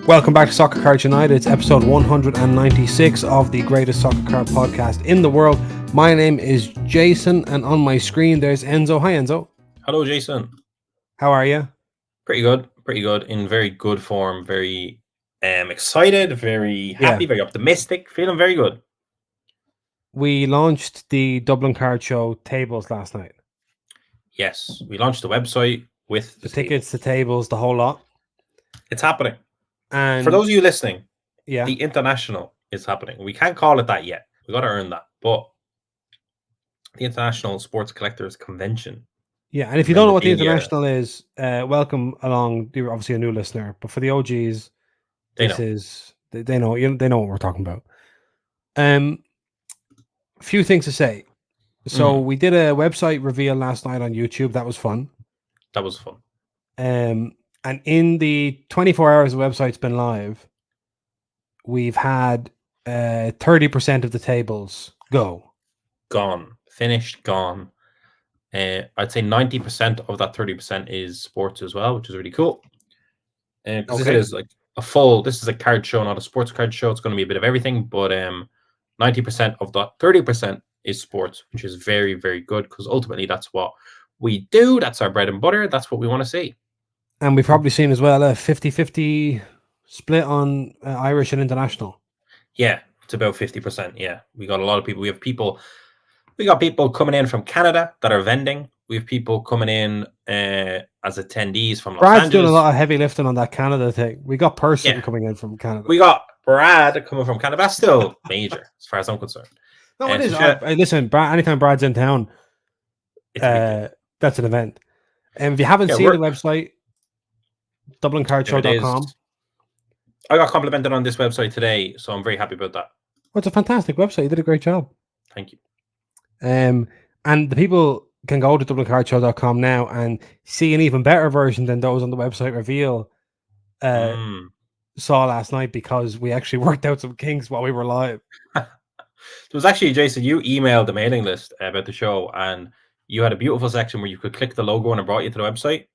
Welcome back to Soccer Card United. It's episode 196 of the greatest soccer card podcast in the world. My name is Jason, and on my screen there's Enzo. Hi, Enzo. Hello, Jason. How are you? Pretty good. In very good form. Very excited, very happy, very optimistic. Feeling very good. We launched the Dublin Card Show tables last night. Yes, we launched the website with the tickets, the tables, the whole lot. It's happening. And for those of you listening, the International is happening. We can't call it that yet. We got to earn that. But the International Sports Collectors Convention. Yeah, and if you don't know what the International is, welcome along. You're obviously a new listener, but for the OGs, they know what we're talking about. A few things to say. So we did a website reveal last night on YouTube. That was fun. And in the 24 hours the website's been live, we've had 30% of the tables gone, finished, gone. I'd say 90% of that 30% is sports as well, which is really cool. Because it is like this is a card show, not a sports card show. It's going to be a bit of everything, but 90% of that 30% is sports, which is very, very good because ultimately that's what we do. That's our bread and butter. That's what we want to see. And we've probably seen as well a 50-50 split on Irish and international. Yeah, it's about 50%. Yeah, we got a lot of people. We got people coming in from Canada that are vending. We have people coming in as attendees from Los Angeles. Doing a lot of heavy lifting on that Canada thing. We got Person coming in from Canada. We got Brad coming from Canada. That's still major as far as I'm concerned. No, it is. Listen, anytime Brad's in town, that's an event. And if you haven't seen the website, DublinCardShow.com. I got complimented on this website today, so I'm very happy about that. Well, it's a fantastic website. You did a great job. Thank you. And the people can go to DublinCardShow.com now and see an even better version than those on the website reveal saw last night, because we actually worked out some kinks while we were live. It was actually, Jason, you emailed the mailing list about the show, and you had a beautiful section where you could click the logo and it brought you to the website.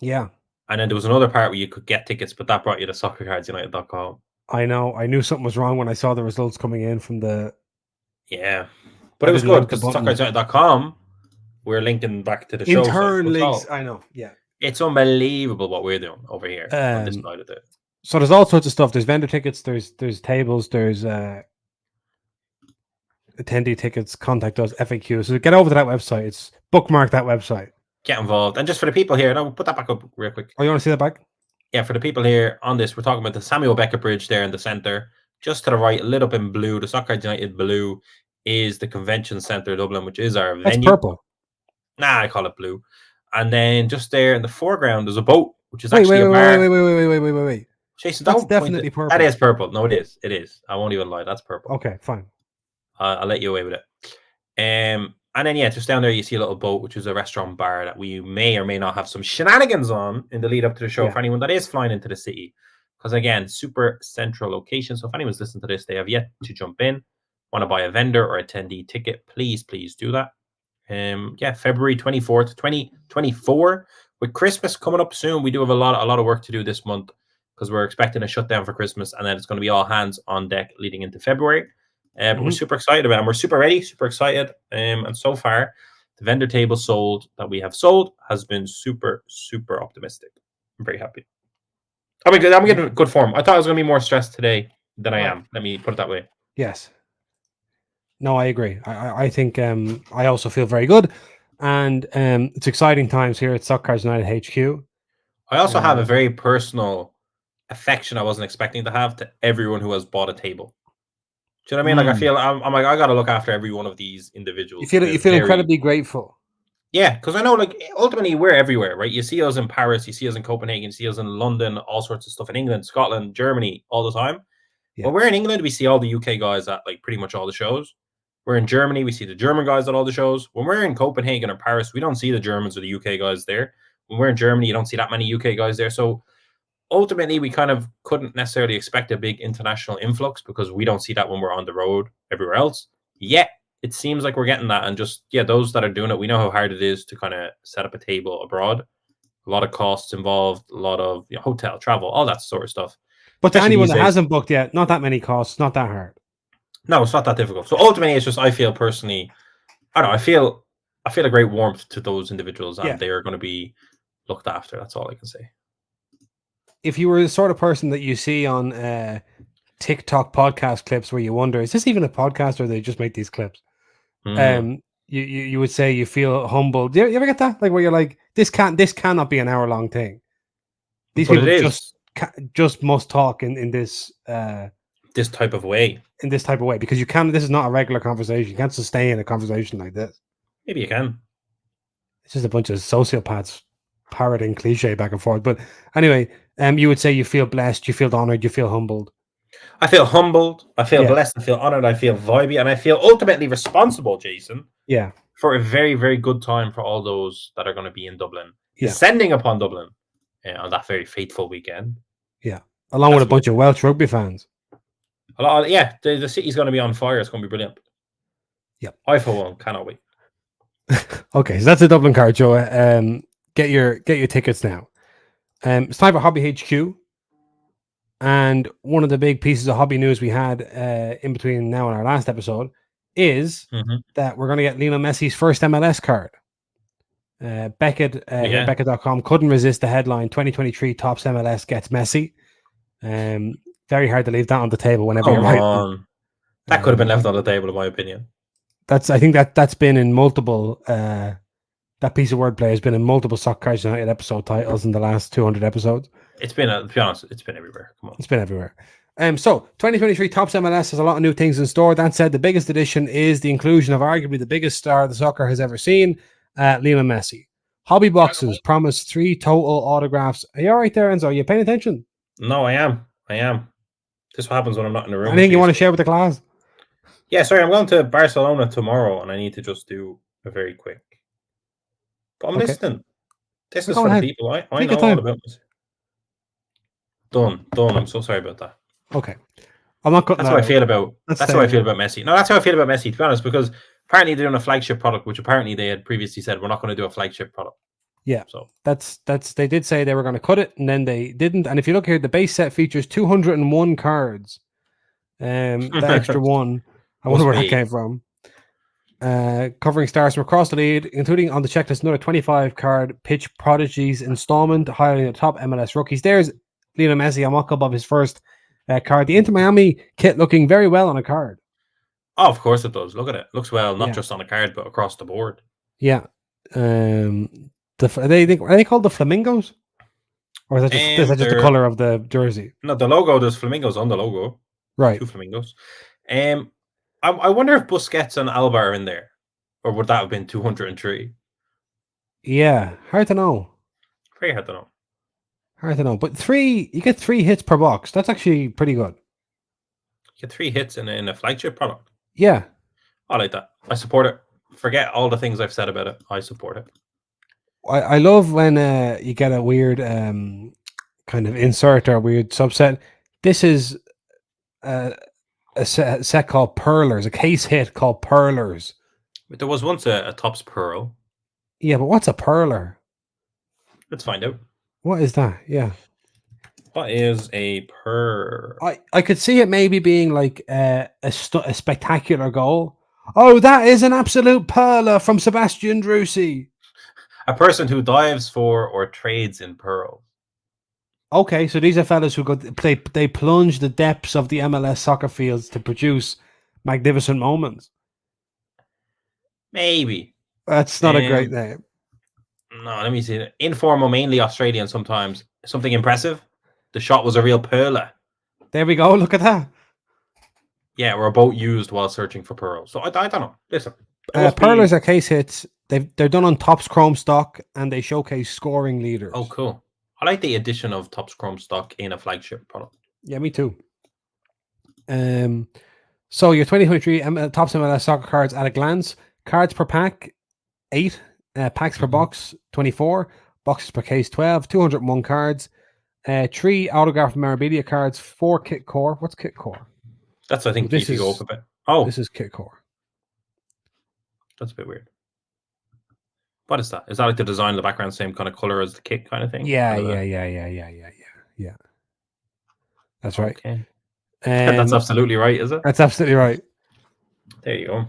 Yeah. And then there was another part where you could get tickets, but that brought you to soccercardsunited.com. I know. I knew something was wrong when I saw the results coming in from the... Yeah. But it was good because soccercardsunited.com, we're linking back to the show. Intern links. I know. Yeah. It's unbelievable what we're doing over here on this side of it. So there's all sorts of stuff. There's vendor tickets. There's tables. There's attendee tickets. Contact us. FAQ. So get over to that website. It's bookmark that website. Get involved. And just for the people here, no, put that back up real quick. Oh, you want to see that back? Yeah, for the people here on this, we're talking about the Samuel Beckett Bridge there in the center. Just to the right, lit up in blue, the Soccer Cards United blue is the Convention Centre Dublin, which is our venue. That's purple. Nah, I call it blue. And then just there in the foreground, there's a boat, which is actually a bar. Wait. Jason, that's definitely purple. That is purple. No, it is. It is. I won't even lie. That's purple. Okay, fine. I'll let you away with it. And then, just down there, you see a little boat, which is a restaurant bar that we may or may not have some shenanigans on in the lead up to the show for anyone that is flying into the city. Because, again, super central location. So if anyone's listening to this, they have yet to jump in, want to buy a vendor or attendee ticket, please do that. February 24th, 2024. With Christmas coming up soon, we do have a lot of work to do this month because we're expecting a shutdown for Christmas. And then it's going to be all hands on deck leading into February. But we're super excited about it, and we're super ready, super excited. And so far, the vendor table we have sold has been super, super optimistic. I'm very happy. I'm getting good form. I thought I was going to be more stressed today than I am. Let me put it that way. Yes. No, I agree. I think I also feel very good. And it's exciting times here at Soccer Cards United HQ. I also have a very personal affection I wasn't expecting to have to everyone who has bought a table. Do you know what I mean? Like, I feel I'm like, I got to look after every one of these individuals. You feel incredibly grateful. Yeah, because I know, like, ultimately we're everywhere, right? You see us in Paris, you see us in Copenhagen, you see us in London, all sorts of stuff in England, Scotland, Germany, all the time. Yeah. When we're in England, we see all the UK guys at like pretty much all the shows. We're in Germany, we see the German guys at all the shows. When we're in Copenhagen or Paris, we don't see the Germans or the UK guys there. When we're in Germany, you don't see that many UK guys there. So ultimately, we kind of couldn't necessarily expect a big international influx because we don't see that when we're on the road everywhere else. Yet, it seems like we're getting that. And just, those that are doing it, we know how hard it is to kind of set up a table abroad. A lot of costs involved, a lot of hotel, travel, all that sort of stuff. But to anyone that hasn't booked yet, not that many costs, not that hard. No, it's not that difficult. So ultimately, it's just I feel personally, I don't know, I feel a great warmth to those individuals, and they are going to be looked after. That's all I can say. If you were the sort of person that you see on TikTok podcast clips where you wonder, is this even a podcast or they just make these clips? You would say you feel humbled. Do you ever get that? Like where you're like, this cannot be an hour-long thing. These people just must talk in this this type of way. In this type of way, because this is not a regular conversation. You can't sustain a conversation like this. Maybe you can. It's just a bunch of sociopaths parroting cliche back and forth. But anyway, you would say you feel blessed, you feel honored, you feel humbled. I feel humbled, I feel blessed, I feel honored, I feel vibey, and I feel ultimately responsible, Jason. Yeah. For a very, very good time for all those that are going to be in Dublin. Descending upon Dublin on that very fateful weekend. Yeah. Along with a bunch of Welsh rugby fans. The city's going to be on fire. It's going to be brilliant. Yep. I, for one, cannot wait. Okay, so that's the Dublin Card Show. Get your tickets now. It's time for Hobby HQ. And one of the big pieces of hobby news we had in between now and our last episode is that we're going to get Lionel Messi's first MLS card. Beckett, Beckett.com couldn't resist the headline, 2023 Topps MLS gets Messi. Very hard to leave that on the table whenever you're writing. That could have been left on the table, in my opinion. I think that's been in multiple. That piece of wordplay has been in multiple Soccer Cards United episode titles in the last 200 episodes. It's been, to be honest, it's been everywhere. Come on, it's been everywhere. So 2023 Topps MLS has a lot of new things in store. That said, the biggest addition is the inclusion of arguably the biggest star the soccer has ever seen, Lionel Messi. Hobby boxes promise 3 total autographs. Are you all right there, Enzo? Are you paying attention? No, I am. This is what happens when I'm not in the room. Anything you want to share with the class? Yeah, sorry, I'm going to Barcelona tomorrow, and I need to just do a very quick. But I'm listening. This is for the people. I know all about this. Done. I'm so sorry about that. Okay. I'm not cutting That's how I feel about. That's how I feel about Messi. No, that's how I feel about Messi. To be honest, because apparently they're doing a flagship product, which apparently they had previously said we're not going to do a flagship product. Yeah. So that's they did say they were going to cut it, and then they didn't. And if you look here, the base set features 201 cards. The extra one, I wonder where that came from. Covering stars from across the league, including on the checklist another 25 card pitch prodigies installment, highlighting the top MLS rookies. There's Lionel Messi, a mock-up of his first card. The Inter Miami kit looking very well on a card. Oh, of course it does. Look at it. Looks well, not just on a card, but across the board. Yeah. Are they called the Flamingos? Or is that just the color of the jersey? No, the logo, there's flamingos on the logo. Right. 2 flamingos. I wonder if Busquets and Alba are in there. Or would that have been 203? Yeah, hard to know. Very hard to know. But you get 3 hits per box. That's actually pretty good. You get 3 hits in a flagship product. Yeah. I like that. I support it. Forget all the things I've said about it. I support it. I love when you get a weird kind of insert or weird subset. This is a set called Pearlers, a case hit called Pearlers. There was once a Topps Pearl. Yeah, but what's a Pearler? Let's find out. What is that? Yeah. What is a Pearl? I could see it maybe being like a spectacular goal. Oh, that is an absolute Pearler from Sebastian Drusi. A person who dives for or trades in pearls. Okay, so these are fellas who they plunge the depths of the MLS soccer fields to produce magnificent moments. Maybe. That's not a great name. No, let me see it. Informal, mainly Australian sometimes. Something impressive. The shot was a real pearler. There we go. Look at that. Yeah, we're both used while searching for pearls. So I don't know. Listen. Pearlers are case hits. They're done on Topps Chrome stock and they showcase scoring leaders. Oh, cool. I like the addition of Topps Chrome stock in a flagship product. Yeah, me too. So your 2023 Topps MLS soccer cards at a glance. Cards per pack, 8. Packs per box, 24. Boxes per case, 12. 201 cards. 3 autograph memorabilia cards. 4 kit core. What's kit core? That's, I think, this is go up a bit. Oh, this is kit core. That's a bit weird. What is that? Is that like the design of the background, same kind of color as the kit kind of thing? Yeah. That's right. Okay. That's absolutely right, is it? That's absolutely right. There you go.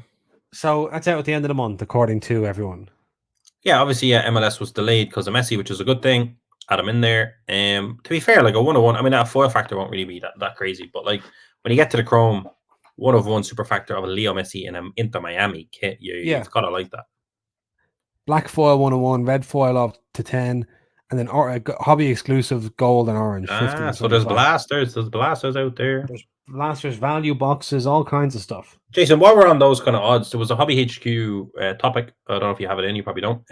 So that's out at the end of the month, according to everyone. Yeah, obviously, MLS was delayed because of Messi, which is a good thing. Had him in there. To be fair, like a 1-1, I mean, that foil factor won't really be that crazy, but like when you get to the Chrome 1-1 super factor of a Leo Messi in an Inter Miami kit, you've got to like that. Black foil 1-1, red foil up to 10, and then hobby exclusive gold and orange. 50 so there's blasters. There's blasters out there. There's blasters, value boxes, all kinds of stuff. Jason, while we're on those kind of odds, there was a Hobby HQ topic. I don't know if you have it in. You probably don't.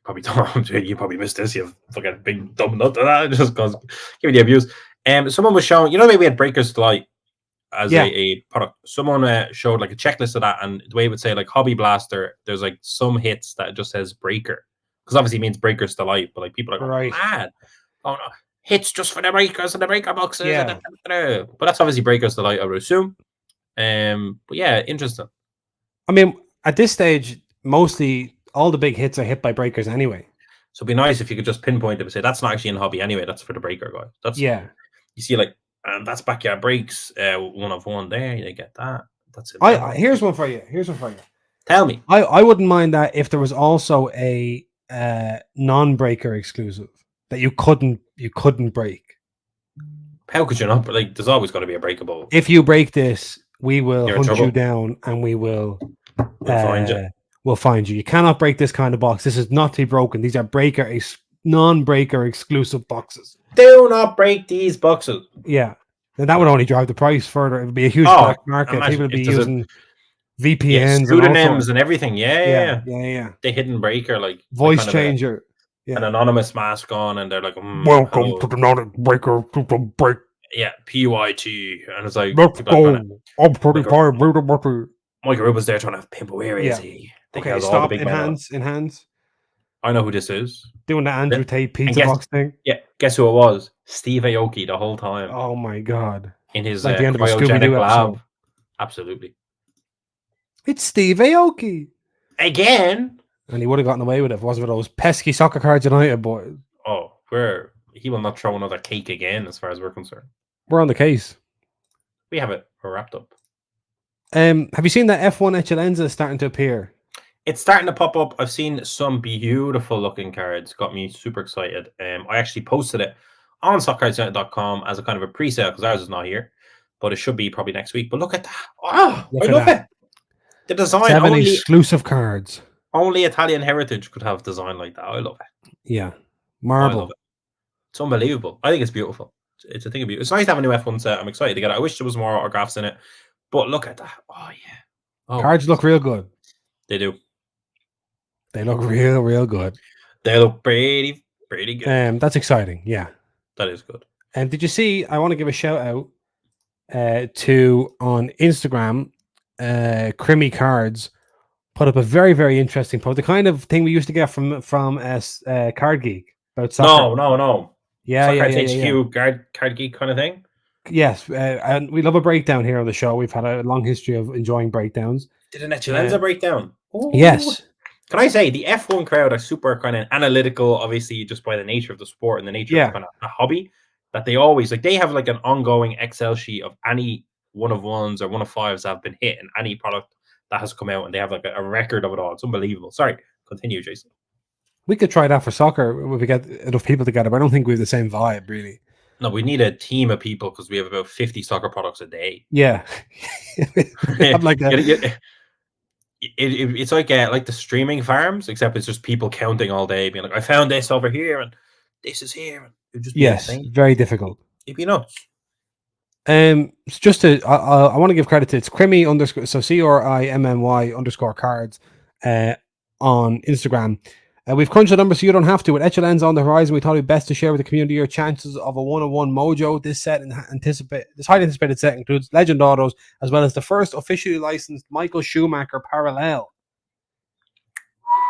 Probably don't. You probably missed this. You fucking big dumb nut to that. Just cause give me the abuse. Someone was showing. You know, maybe we had Breakers Delight as a product. Someone showed like a checklist of that, and the way it would say like Hobby Blaster, there's like some hits that just says Breaker, because obviously it means Breakers Delight, but like people are going mad. Oh no, hits just for the breakers and the breaker boxes. Yeah. But that's obviously Breakers Delight, I would assume. But yeah, interesting. I mean, at this stage, mostly all the big hits are hit by breakers anyway. So it'd be nice if you could just pinpoint it and say that's not actually in Hobby anyway. That's for the breaker guy. That's you see like, and that's Backyard Breaks 1-1 there. You get that. That's it. Here's one for you. Tell me. I wouldn't mind that if there was also a non-breaker exclusive that you couldn't break. How could you not? Like, there's always got to be a breakable. If you break this, we will hunt you down and we will find you. We'll find you. You cannot break this kind of box. This is not to be broken. These are non-breaker exclusive boxes. Do not break these boxes. Yeah. And that would only drive the price further. It would be a huge black market. People would be using VPNs pseudonyms and everything. Yeah. The hidden breaker, like voice changer. An anonymous mask on, and they're like, welcome to the non-breaker people break. Yeah, PYT. And it's like, let's go. I'm 35. Michael Rubin's there trying to pimp. Where is he? Okay, stop. Enhance. I know who this is. Doing the Andrew Tate pizza box thing. Yeah, guess who it was? Steve Aoki the whole time. Oh my god! In his like the end of cryogenic lab. Episode. Absolutely. It's Steve Aoki again, and he would have gotten away with it if it wasn't for those pesky Soccer Cards United boys. Oh, he will not throw another cake again, as far as we're concerned. We're on the case. We have it. We're wrapped up. Have you seen that F1 Eccellenza starting to appear? It's starting to pop up. I've seen some beautiful looking cards. Got me super excited. I actually posted it on soccercardsunited.com as a kind of a pre-sale because ours is not here, but it should be probably next week. But look at that. Oh, I love it. The design. 7 exclusive cards. Only Italian heritage could have design like that. I love it. Yeah. Marble. I love it. It's unbelievable. I think it's beautiful. It's a thing of beauty. It's nice to have a new F1 set. I'm excited to get it. I wish there was more autographs in it. But look at that. Oh, yeah. Oh, cards look real good. They do. They look real good. They look pretty good. That's exciting. Yeah. That is good. And did you see, I want to give a shout out to, on Instagram, Crimmy Cards put up a very, very interesting post. The kind of thing we used to get from Card Geek about soccer. No. Yeah, HQ Card Geek kind of thing. Yes, and we love a breakdown here on the show. We've had a long history of enjoying breakdowns. Did an Eccellenza breakdown? Ooh. Yes. Can I say the F1 crowd are super kind of analytical, obviously, just by the nature of the sport and the nature of kind of a hobby, that they always they have like an ongoing Excel sheet of any 1-of-1s or 1-of-5s that have been hit in any product that has come out, and they have like a record of it all. It's unbelievable. Sorry, continue, Jason. We could try that for soccer if we get enough people together, but I don't think we have the same vibe, really. No, we need a team of people because we have about 50 soccer products a day. Yeah. I'm like that. It's like the streaming farms, except it's just people counting all day, being like, I found this over here and this is here. And it'd just be insane. Very difficult. It'd be nuts. Just to, I want to give credit to it's Crimmy _ so CRIMMY _cards on Instagram. We've crunched the numbers so you don't have to. With Eccellenza on the horizon, we thought it'd be best to share with the community your chances of a 1-of-1 mojo. This highly anticipated set includes legend autos, as well as the first officially licensed Michael Schumacher parallel.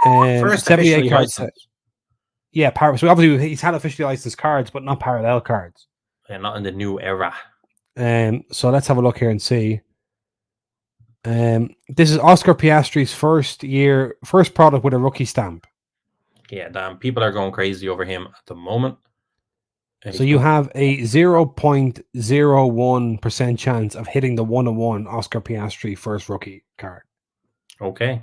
First 78 card set. Yeah, so obviously he's had officially licensed cards, but not parallel cards. Yeah, not in the new era. So let's have a look here and see. This is Oscar Piastri's first product with a rookie stamp. Yeah, damn. People are going crazy over him at the moment. So you have a 0.01% chance of hitting the 101 Oscar Piastri first rookie card. Okay.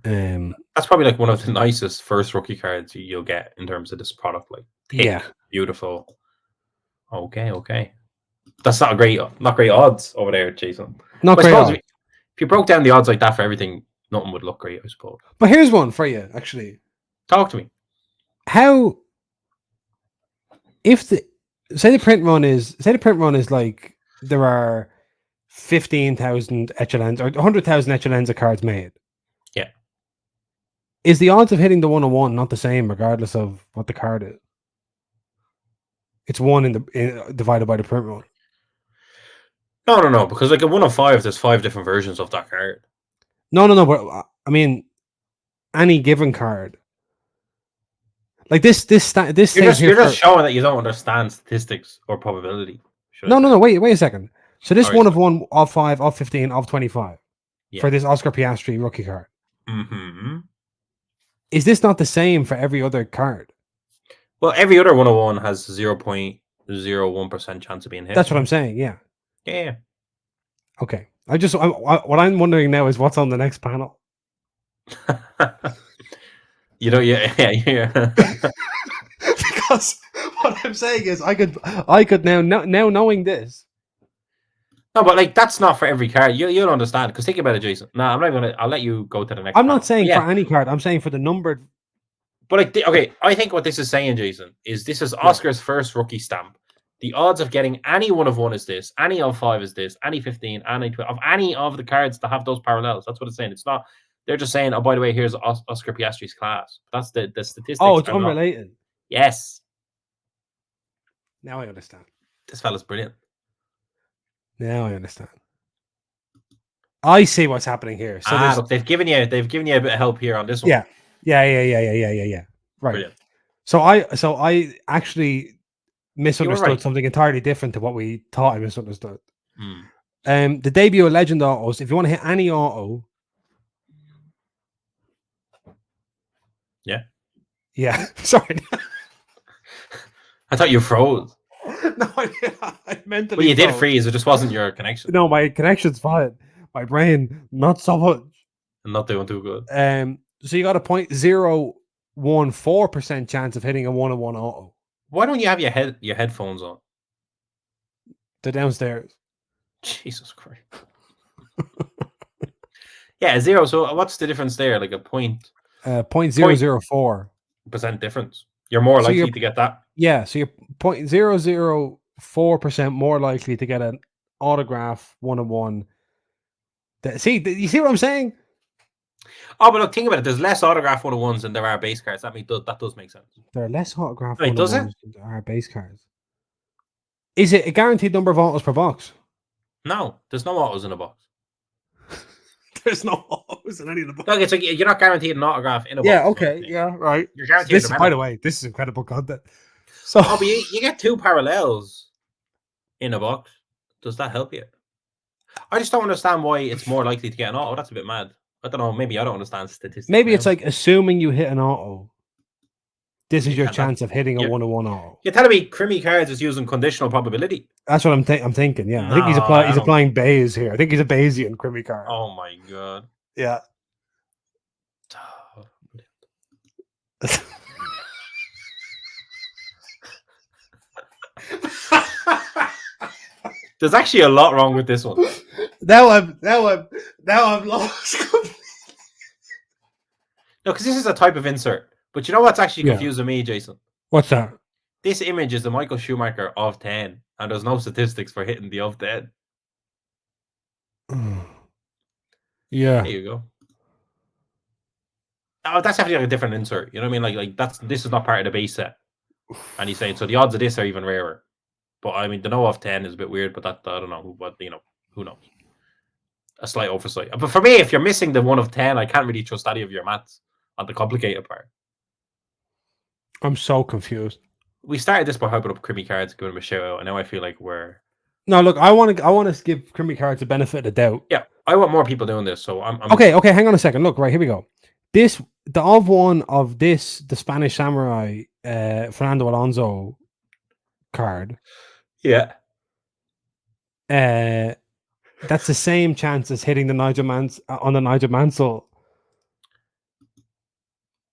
That's probably like one of the nicest first rookie cards you'll get in terms of this product. Like thick, beautiful. Okay. That's not great odds over there, Jason. Not great odds. If you broke down the odds like that for everything, nothing would look great, I suppose. But here's one for you, actually. Talk to me. How, if the print run is like there are 15,000 Eccellenza or 100,000 Eccellenza cards made. Yeah. Is the odds of hitting the 101 not the same regardless of what the card is? It's 1 divided by the print run. No, because like a 105, there's 5 different versions of that card. No, but I mean, any given card. Like this. You're just showing that you don't understand statistics or probability. No. Wait a second. So this 1 of 1, of 5, of 15, of 25 for this Oscar Piastri rookie card. Mm-hmm. Is this not the same for every other card? Well, every other 101 has 0.01% chance of being hit. That's what I'm saying. Yeah. Yeah. Okay. What I'm wondering now is what's on the next panel. Yeah. Because what I'm saying is, I could now knowing this. No, but like that's not for every card. You'll understand because think about it, Jason. No, I'm not gonna. I'll let you go to the next. I'm not saying for any card. I'm saying for the numbered. But like, okay, I think what this is saying, Jason, is this is Oscar's first rookie stamp. The odds of getting any 1 of 1 is this, any of 5 is this, any 15, any 12, of any of the cards that have those parallels. That's what it's saying. It's not. They're just saying, oh, by the way, here's Oscar Piastri's class. That's the statistics. Oh, it's unrelated. Yes. Now I understand. This fella's brilliant. Now I understand. I see what's happening here. So look, they've given you a bit of help here on this one. Yeah. Right. Brilliant. So I actually misunderstood something entirely different to what we thought I misunderstood. The debut of Legend Autos, if you want to hit any auto. Yeah. Sorry. I thought you froze. No, I mentally. Well, you did freeze. It just wasn't your connection. No, my connection's fine. My brain, not so much. I'm not doing too good. So you got a 0.014% chance of hitting a 1-on-1 auto. Why don't you have your headphones on? They're downstairs. Jesus Christ. Yeah, 0. So what's the difference there? Like a 0.004% difference. You're more likely to get that. Yeah, so you're 0.004% more likely to get an autograph 1-on-1. See, you see what I'm saying? Oh, but look, think about it. There's less autograph 1-on-1s than there are base cards. That does make sense. There are less autograph 1-on-1s does it? Than there are base cards. Is it a guaranteed number of autos per box? No, there's no autos in a box. There's no autos in any of the boxes. Look, it's like you're not guaranteed an autograph in a box. Yeah, okay. Yeah, right. You're guaranteed by the way, this is incredible content. So, but you get 2 parallels in a box. Does that help you? I just don't understand why it's more likely to get an auto. That's a bit mad. I don't know. Maybe I don't understand statistics. Maybe it's like assuming you hit an auto. This is your chance of hitting a 1-on-1 auto. You're telling me Crimmy Cards is using conditional probability? That's what I'm thinking. Yeah, I think he's applying Bayes here. I think he's a Bayesian Crimmy card. Oh my god. Yeah. There's actually a lot wrong with this one. Now I'm lost. No, because this is a type of insert. But you know what's actually confusing me, Jason? What's that? This image is the Michael Schumacher of 10, and there's no statistics for hitting the of 10. Yeah. There you go. Oh, that's definitely like a different insert. You know what I mean? Like this is not part of the base set. And he's saying so the odds of this are even rarer. But I mean the no of 10 is a bit weird, but that I don't know. But who knows? A slight oversight. But for me, if you're missing the 1 of 10, I can't really trust any of your maths on the complicated part. I'm so confused. We started this by hyping up Crimmy Cards, giving them a shout out, and now I feel like we're. No, look, I want to give Crimmy Cards the benefit of the doubt. Yeah, I want more people doing this, so I'm... Okay, hang on a second. Look, right, here we go. The of 1 of this, the Spanish Samurai, Fernando Alonso card. Yeah. That's the same chance as hitting the Nigel Mansell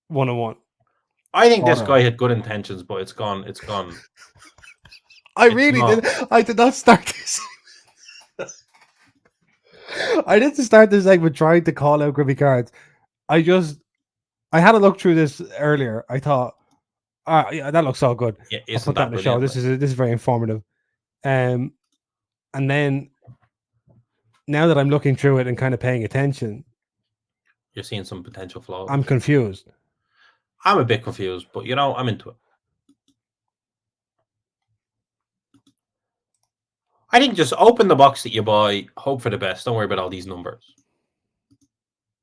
101. I think this guy had good intentions, but it's gone. It's gone. I did not start this. I didn't start this segment trying to call out Grimmy cards. I had a look through this earlier. I thought, yeah, that looks so good. Yeah, I'll put that in the show. This is very informative. And then now that I'm looking through it and kind of paying attention, you're seeing some potential flaws. I'm confused. I'm a bit confused, but I'm into it. I think just open the box that you buy, hope for the best. Don't worry about all these numbers.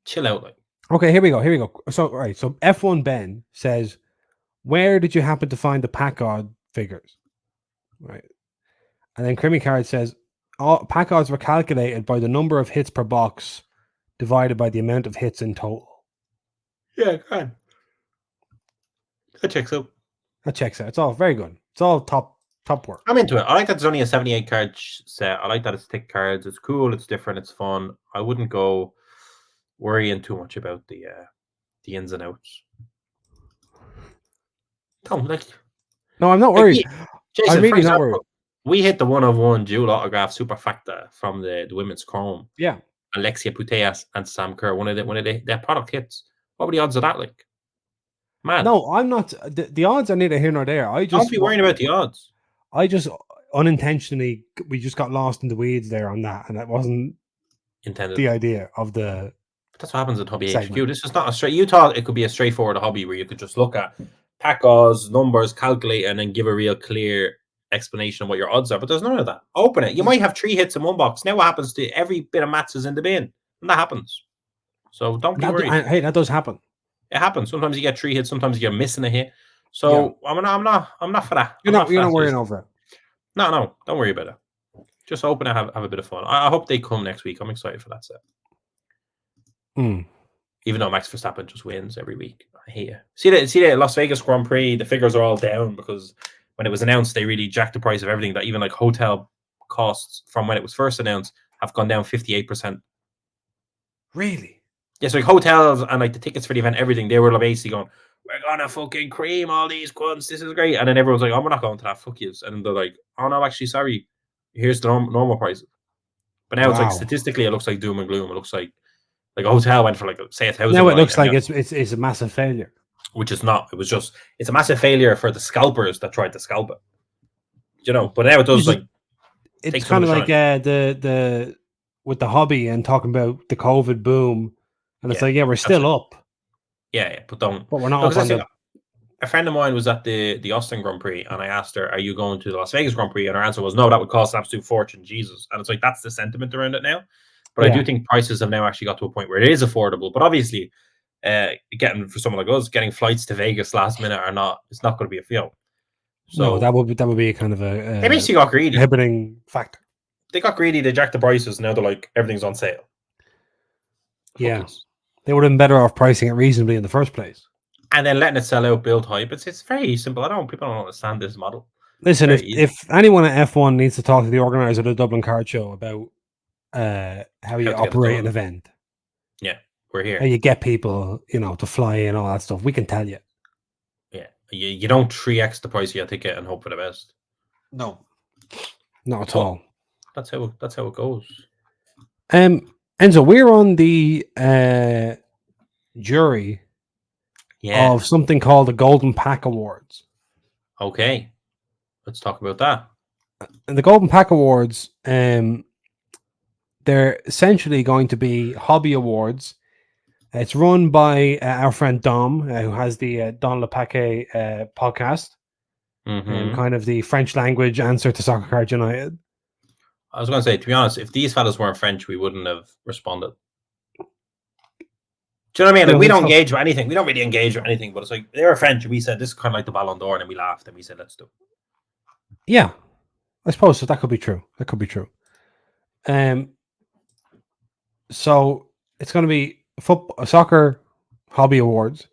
Chill out, like. Okay, here we go. So, all right. So F1 Ben says, where did you happen to find the pack odd figures? Right. And then Crimmy Card says, all pack odds were calculated by the number of hits per box divided by the amount of hits in total. Yeah, good. That checks out. It's all very good. It's all top work. I'm into it. I like that there's only a 78 card set. I like that it's thick cards. It's cool. It's different. It's fun. I wouldn't go worrying too much about the ins and outs. No, I'm not worried. Jason, I'm really not worried. We hit the 1/1 dual autograph superfacta from the women's Chrome. Yeah. Alexia Putellas and Sam Kerr. One of their product hits. What were the odds of that like? Man. No, I'm not. The odds are neither here nor there. Don't be worrying about the odds. I just unintentionally, we just got lost in the weeds there on that, and that wasn't intended. The idea of the. But that's what happens in Hobby segment. HQ. This is not a straight. You thought it could be a straightforward hobby where you could just look at pack odds, numbers, calculate, and then give a real clear explanation of what your odds are. But there's none of that. Open it. You might have 3 hits in one box. Now what happens to every bit of maths is in the bin, and that happens. So don't be worried. Hey, that does happen. It happens. Sometimes you get 3 hits. Sometimes you're missing a hit. So yeah. I'm not for that. You're not worrying over it. No, don't worry about it. Just open it, have a bit of fun. I hope they come next week. I'm excited for that set. Even though Max Verstappen just wins every week. I hate it. See the Las Vegas Grand Prix, the figures are all down because when it was announced, they really jacked the price of everything. That even like hotel costs from when it was first announced have gone down 58%. Really? Yes, like hotels and like the tickets for the event, everything, they were basically going, we're gonna fucking cream all these quants. This is great. And then everyone's like, oh, we're not going to that. Fuck yous. And they're like, oh no, actually, sorry. Here's the normal prices. But now it's like statistically, it looks like doom and gloom. It looks like a hotel went for like say $1,000. Now it looks like it's a massive failure. Which is not. It was just it's a massive failure for the scalpers that tried to scalp it. But now it does it's kind of like the with the hobby and talking about the COVID boom, and it's like we're still up. Yeah, but we're not up. A friend of mine was at the Austin Grand Prix, and I asked her, "Are you going to the Las Vegas Grand Prix?" And her answer was, "No, that would cost an absolute fortune, Jesus." And it's like that's the sentiment around it now. But I do think prices have now actually got to a point where it is affordable. But obviously, getting for someone like us, getting flights to Vegas last minute or not, it's not going to be a field. So no, that would be kind of a they basically got greedy. Inhibiting factor. They got greedy. They jacked the prices. Now they're like everything's on sale. They would have been better off pricing it reasonably in the first place, and then letting it sell out, build hype. It's very simple. People don't understand this model. Listen, if anyone at F1 needs to talk to the organizer of the Dublin Card Show about how you operate an event, we're here. How you get people, to fly in, all that stuff, we can tell you. Yeah, you don't 3x the price of your ticket and hope for the best. No, not at all. That's how it goes. Enzo, we're on the jury of something called the Golden Pack Awards. Okay, let's talk about that. And the Golden Pack Awards, they're essentially going to be hobby awards. It's run by our friend Dom, who has the Don Le Paquet podcast, and kind of the French language answer to Soccer Card United. I was going to say, to be honest, if these fellas weren't French, we wouldn't have responded. Do you know what I mean? Like, we don't engage with anything. We don't really engage with anything, but it's like they were French, and we said this is kind of like the Ballon d'Or, and then we laughed, and we said, let's do it. Yeah, I suppose so. That could be true. So it's going to be soccer hobby awards.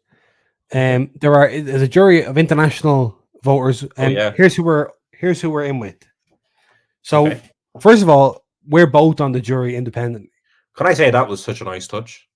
There's a jury of international voters. Here's who Here's who we're in with. So, first of all, we're both on the jury independently. Can I say that was such a nice touch?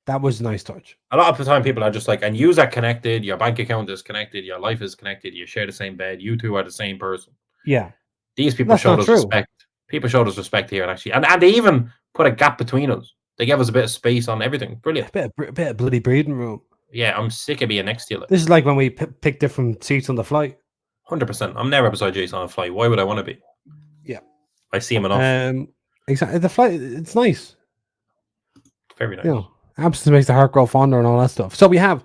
That was a nice touch. A lot of the time, people are just like, and you are connected. Your bank account is connected. Your life is connected. You share the same bed. You two are the same person. Yeah. These people showed us respect. People showed us respect here, actually, and they even put a gap between us. They gave us a bit of space on everything. Brilliant. A bit of bloody breathing room. Yeah, I'm sick of being next to you. This is like when we pick different seats on the flight. 100%. I'm never beside Jason on a flight. Why would I want to be? Yeah. I see him enough. Exactly. The flight, it's nice. Very nice. You know, absence makes the heart grow fonder and all that stuff. So we have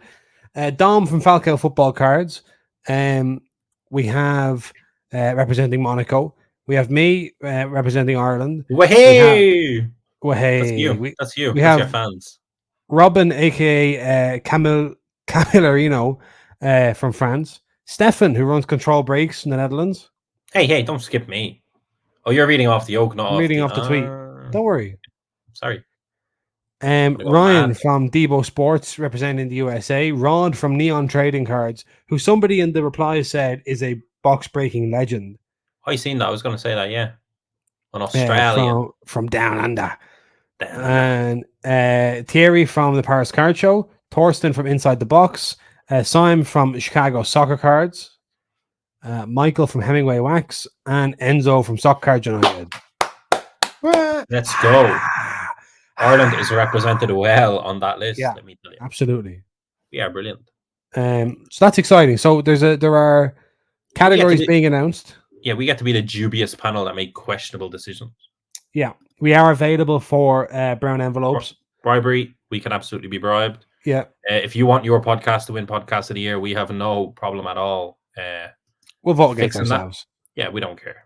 Dom from Falco Football Cards. We have representing Monaco. We have me representing Ireland. Wahey! That's you. That's you. We That's have your fans. Robin, aka Camillerino from France. Stefan, who runs Control Breaks in the Netherlands. Hey, don't skip me. Oh, you're reading off the oak, not I'm reading off the tweet. Don't worry. Sorry. Ryan from Debo Sports representing the USA. Rod from Neon Trading Cards, who somebody in the replies said is a box breaking legend. I seen that. I was going to say that, yeah. On Australia. From Down Under. And Thierry from the Paris Card Show. Torsten from Inside the Box. Simon from Chicago Soccer Cards. Michael from Hemingway Wax. And Enzo from Soccer Cards United. Let's go. Ireland is represented well on that list. Yeah, let me tell you. Absolutely. Yeah, brilliant. So that's exciting. So there are categories being announced. Yeah, we get to be the dubious panel that make questionable decisions. Yeah, we are available for brown envelopes. Bribery, we can absolutely be bribed. Yeah. If you want your podcast to win Podcast of the Year, we have no problem at all. We'll vote against ourselves. Yeah, we don't care.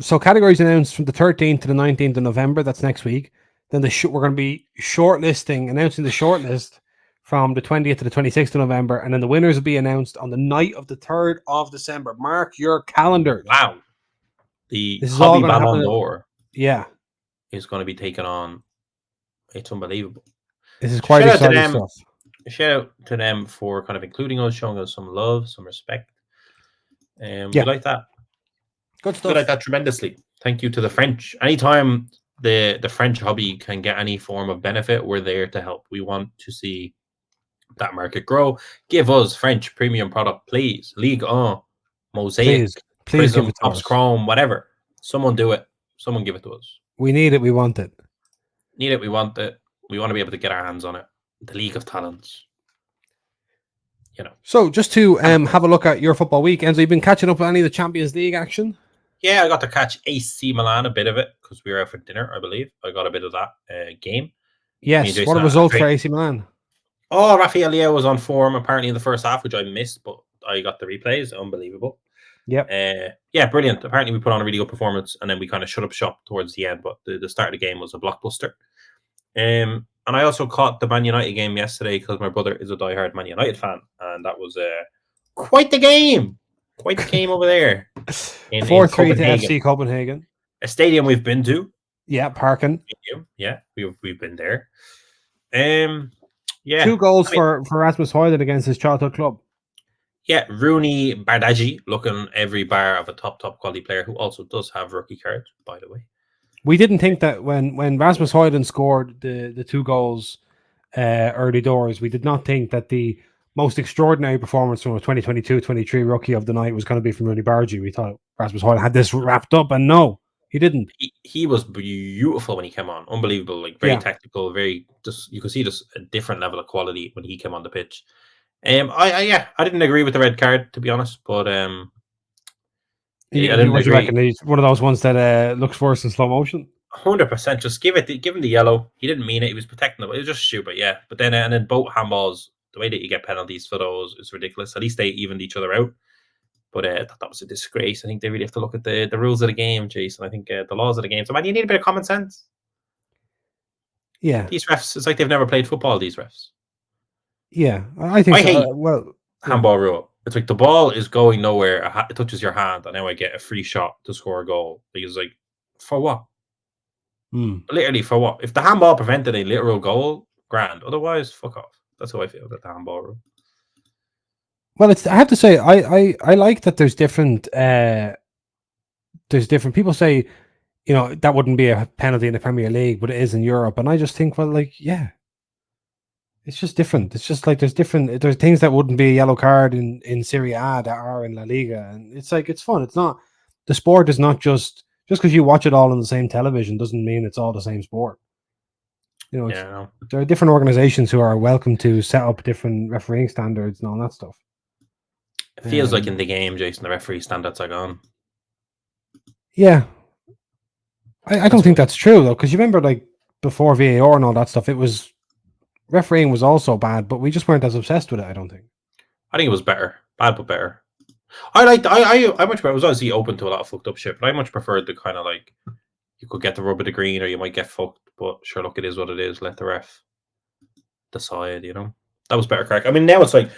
So categories announced from the 13th to the 19th of November. That's next week. Then we're going to be announcing the shortlist from the 20th to the 26th of November. And then the winners will be announced on the night of the 3rd of December. Mark your calendar. Wow. The Hobby Ballon d'Or is going to be taken on. It's unbelievable. This is quite exciting stuff. Shout out to them for kind of including us, showing us some love, some respect. We like that. Good stuff. We like that tremendously. Thank you to the French. Anytime the French hobby can get any form of benefit, we're there to help. We want to see that market grow. Give us French premium product, please. Ligue 1, Mosaic, please give it to us. Chrome, whatever. Someone do it. Someone give it to us. We need it. We want it. Need it. We want it. We want to be able to get our hands on it. The League of Talents. You know. So just to have a look at your football week, Enzo, you've been catching up with any of the Champions League action? Yeah, I got to catch AC Milan, a bit of it, because we were out for dinner, I believe. I got a bit of that game. Yes, what a result for AC Milan. Oh, Rafael Leao was on form, apparently, in the first half, which I missed, but I got the replays. Unbelievable. Yep. Yeah, brilliant. Apparently, we put on a really good performance, and then we kind of shut up shop towards the end, but the start of the game was a blockbuster. And I also caught the Man United game yesterday, because my brother is a diehard Man United fan, and that was quite the game. Quite the game over there. 4-3 to FC Copenhagen. A stadium we've been to. Yeah, Parken. Yeah, we've been there. Yeah. 2 goals for Rasmus Højlund against his childhood club. Yeah, Roony Bardghji looking every bar of a top quality player who also does have rookie cards, by the way. We didn't think that when Rasmus Højlund scored the 2 goals early doors, we did not think that the most extraordinary performance from a 2022-23 rookie of the night was going to be from Roony Bardghji. We thought Rasmus Højlund had this wrapped up, and no, he didn't. He was beautiful when he came on. Unbelievable, like very technical, very you could see just a different level of quality when he came on the pitch. I didn't agree with the red card, to be honest, but I didn't agree. Reckon he's one of those ones that looks worse in slow motion. 100%. Just give him the yellow. He didn't mean it. He was protecting it. It was just stupid, yeah. But then and then both handballs. The way that you get penalties for those is ridiculous. At least they evened each other out. But I thought that was a disgrace. I think they really have to look at the rules of the game, Jason. I think the laws of the game. So, man, you need a bit of common sense. Yeah. These refs, it's like they've never played football, these refs. Yeah, I think hate handball rule. It's like the ball is going nowhere. It touches your hand, and now I get a free shot to score a goal. Because, like, for what? Literally, for what? If the handball prevented a literal goal, grand. Otherwise, fuck off. That's how I feel about the handball rule. Well, it's. I have to say, I like that. There's different. There's different. People say, that wouldn't be a penalty in the Premier League, but it is in Europe, and I just think, well, like, yeah, it's just different. It's just like there's things that wouldn't be a yellow card in Serie A that are in La Liga, and it's like it's fun. It's not the sport is not just because you watch it all on the same television doesn't mean it's all the same sport. There are different organizations who are welcome to set up different refereeing standards and all that stuff. It feels like in the game, Jason, the referee standards are gone. Yeah, I don't think that's true though, because you remember like before VAR and all that stuff, it was refereeing was also bad, but we just weren't as obsessed with it. I don't think. I think it was better, bad but better. I much better. I was obviously open to a lot of fucked up shit, but I much preferred the kind of like you could get the rub of the green or you might get fucked, but sure, look, it is what it is. Let the ref decide. That was better crack. I mean, now it's like,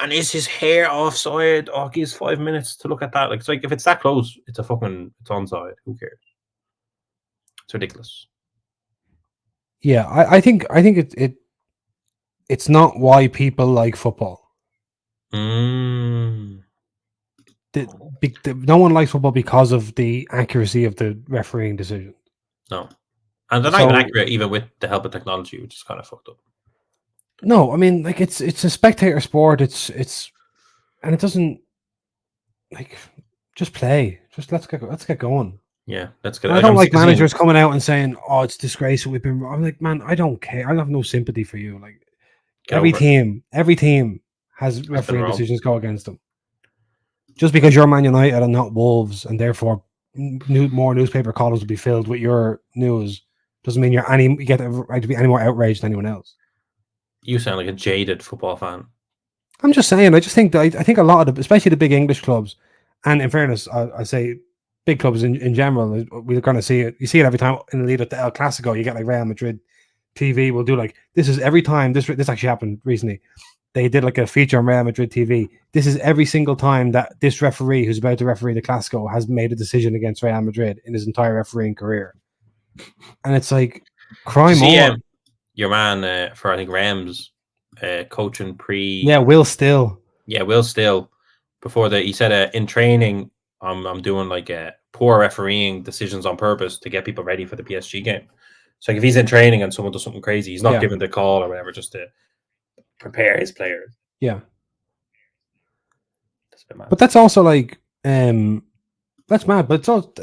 and is his hair offside? Oh, gives 5 minutes to look at that. Like, it's like if it's that close, it's onside. Who cares? It's ridiculous. Yeah, I think it's not why people like football. No one likes football because of the accuracy of the refereeing decision. No, and they're not even accurate, even with the help of technology, which is kind of fucked up. No, I mean, like it's a spectator sport. It's and it doesn't like just play. Just let's get going. Yeah, let's get. I don't like managers coming out and saying, "Oh, it's disgraceful." I'm like, man, I don't care. I have no sympathy for you. Like every team has refereeing decisions go against them. Just because you're Man United and not Wolves, and therefore more newspaper columns will be filled with your news, doesn't mean you get the right to be any more outraged than anyone else. You sound like a jaded football fan. I'm just saying. I just think that I think a lot of especially the big English clubs, and in fairness, I say big clubs in general, we're going to see it. You see it every time in the lead up to El Clasico. You get like Real Madrid TV will do like this is every time. This actually happened recently. They did like a feature on Real Madrid TV. This is every single time that this referee who's about to referee the Clasico has made a decision against Real Madrid in his entire refereeing career. And it's like, crime on. Your man for, I think, Rams coaching pre... Yeah, Will Still. Yeah, Will Still. Before he said in training, I'm doing like poor refereeing decisions on purpose to get people ready for the PSG game. So like if he's in training and someone does something crazy, he's not giving the call or whatever just to prepare his players. Yeah. But that's also like that's mad. But it's all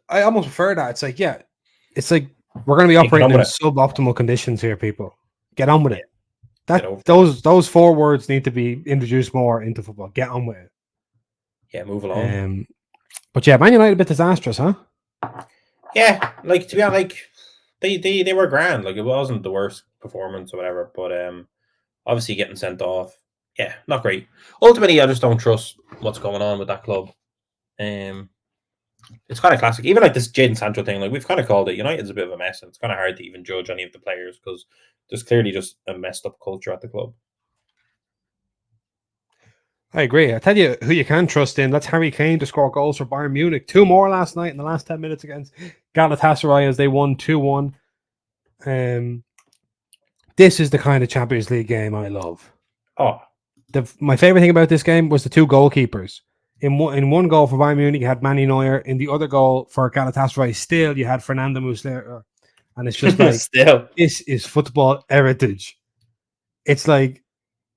I almost prefer that. It's like, yeah, it's like we're gonna be operating in suboptimal conditions here, people. Get on with it. Those 4 words need to be introduced more into football. Get on with it. Yeah, move along. But yeah, Man United a bit disastrous, huh? Yeah, like to be honest, like they were grand. Like it wasn't the worst performance or whatever, but obviously getting sent off. Yeah, not great. Ultimately, I just don't trust what's going on with that club. It's kind of classic. Even like this Jadon Sancho thing, like we've kind of called it. United's a bit of a mess, and it's kind of hard to even judge any of the players because there's clearly just a messed up culture at the club. I agree. I tell you who you can trust in. That's Harry Kane to score goals for Bayern Munich. 2 more last night in the last 10 minutes against Galatasaray as they won 2-1. This is the kind of Champions League game I love. Oh, my favorite thing about this game was the 2 goalkeepers. In one goal for Bayern Munich, you had Manny Neuer. In the other goal for Galatasaray, still you had Fernando Muslera. And it's just like this is football heritage. It's like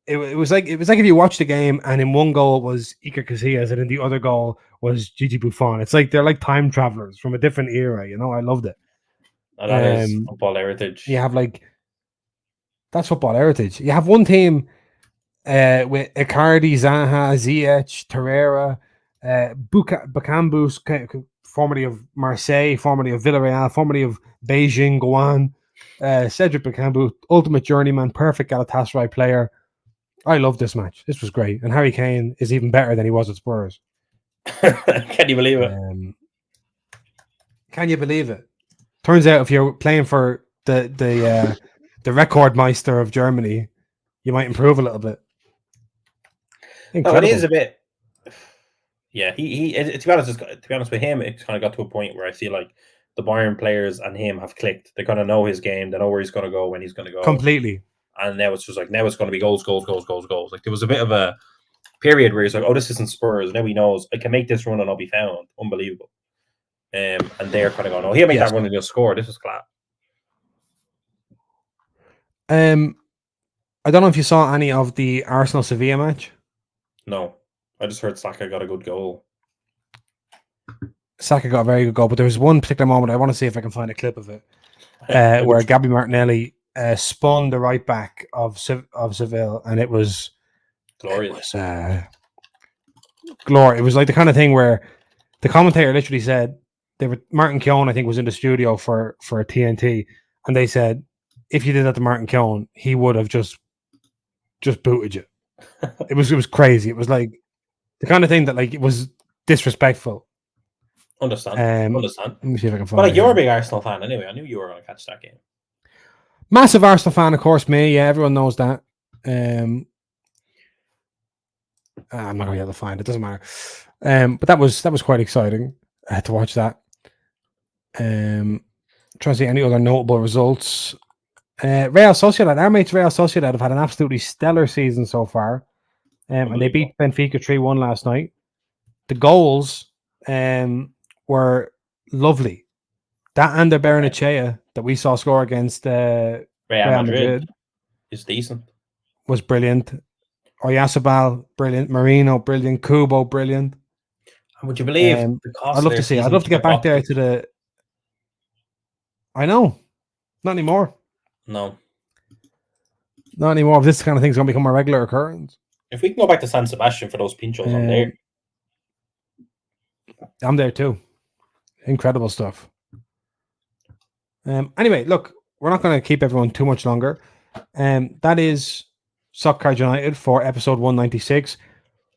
it was like if you watched the game and in one goal was Iker Casillas and in the other goal was Gigi Buffon. It's like they're like time travelers from a different era. I loved it. And that is football heritage. You have that's football heritage. You have one team with Icardi, Zaha, Ziyech, Torreira, Bakambu, formerly of Marseille, formerly of Villarreal, formerly of Beijing, Guan, Cedric Bakambu, ultimate journeyman, perfect Galatasaray player. I love this match. This was great. And Harry Kane is even better than he was at Spurs. Can you believe it? Can you believe it? Turns out if you're playing for the record meister of Germany, you might improve a little bit. Incredible. No, it is a bit. Yeah, he to be honest with him, it kind of got to a point where I feel like the Bayern players and him have clicked. They kind of know his game. They know where he's going to go, when he's going to go. Completely. And now it's just like, now it's going to be goals. Like there was a bit of a period where he's like, oh, this isn't Spurs. Now he knows I can make this run and I'll be found. Unbelievable. And they're kind of going, oh, he'll make that run and he'll score. This is class. I don't know if you saw any of the Arsenal Sevilla match. No, I just heard Saka got a good goal. Saka got a very good goal, but there was one particular moment. I want to see if I can find a clip of it, where Gabby Martinelli spun the right back of Seville, and it was glorious. Glory. It was like the kind of thing where the commentator literally said Martin Keown, I think, was in the studio for TNT, and they said if you did that to Martin Keown, he would have just booted you. It was crazy. It was like the kind of thing that like it was disrespectful. Understand. Let me see if I can find. But like you're a big Arsenal fan anyway. I knew you were going to catch that game. Massive Arsenal fan, of course. Me, yeah, everyone knows that. I'm not going to be able to find it. Doesn't matter. But that was quite exciting to watch that. Trying to see any other notable results. Real Sociedad, our mates Real Sociedad have had an absolutely stellar season so far. And they beat Benfica 3-1 last night. The goals were lovely. That and the Barrenechea that we saw score against Real Madrid is decent. Was brilliant. Oyarzabal, brilliant. Marino, brilliant. Kubo, brilliant. And would you believe I'd love to see. I'd love to get back there to the. I know, not anymore. No, not anymore. If this kind of thing's going to become a regular occurrence. If we can go back to San Sebastian for those pinchos, I'm there. I'm there too. Incredible stuff. Anyway, look, we're not going to keep everyone too much longer. That is Soccer Card United for episode 196.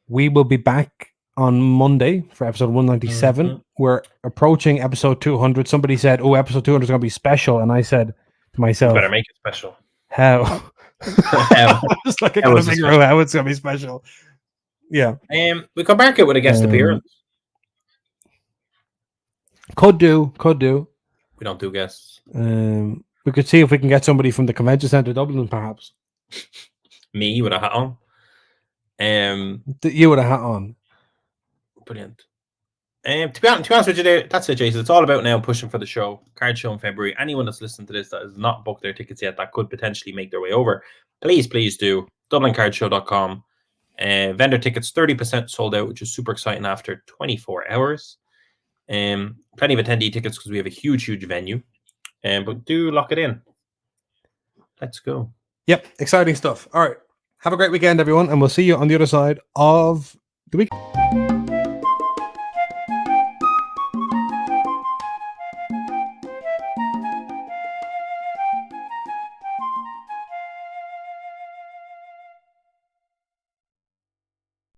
We will be back on Monday for episode 197. Mm-hmm. We're approaching episode 200. Somebody said, oh, episode 200 is going to be special. And I said to myself, you better make it special. How? Just like I gotta figure out how it's going to be special. Yeah. We come back with a guest appearance. Could do. We don't do guests. We could see if we can get somebody from the Convention Centre Dublin, perhaps. Me with a hat on. You with a hat on. Brilliant. To be honest with you, that's it, Jason. It's all about now pushing for the show. Card show in February. Anyone that's listening to this that has not booked their tickets yet, that could potentially make their way over, please do. DublinCardShow.com. Vendor tickets 30% sold out, which is super exciting after 24 hours. Plenty of attendee tickets because we have a huge venue. But do lock it in. Let's go. Yep, exciting stuff. All right. Have a great weekend, everyone, and we'll see you on the other side of the week.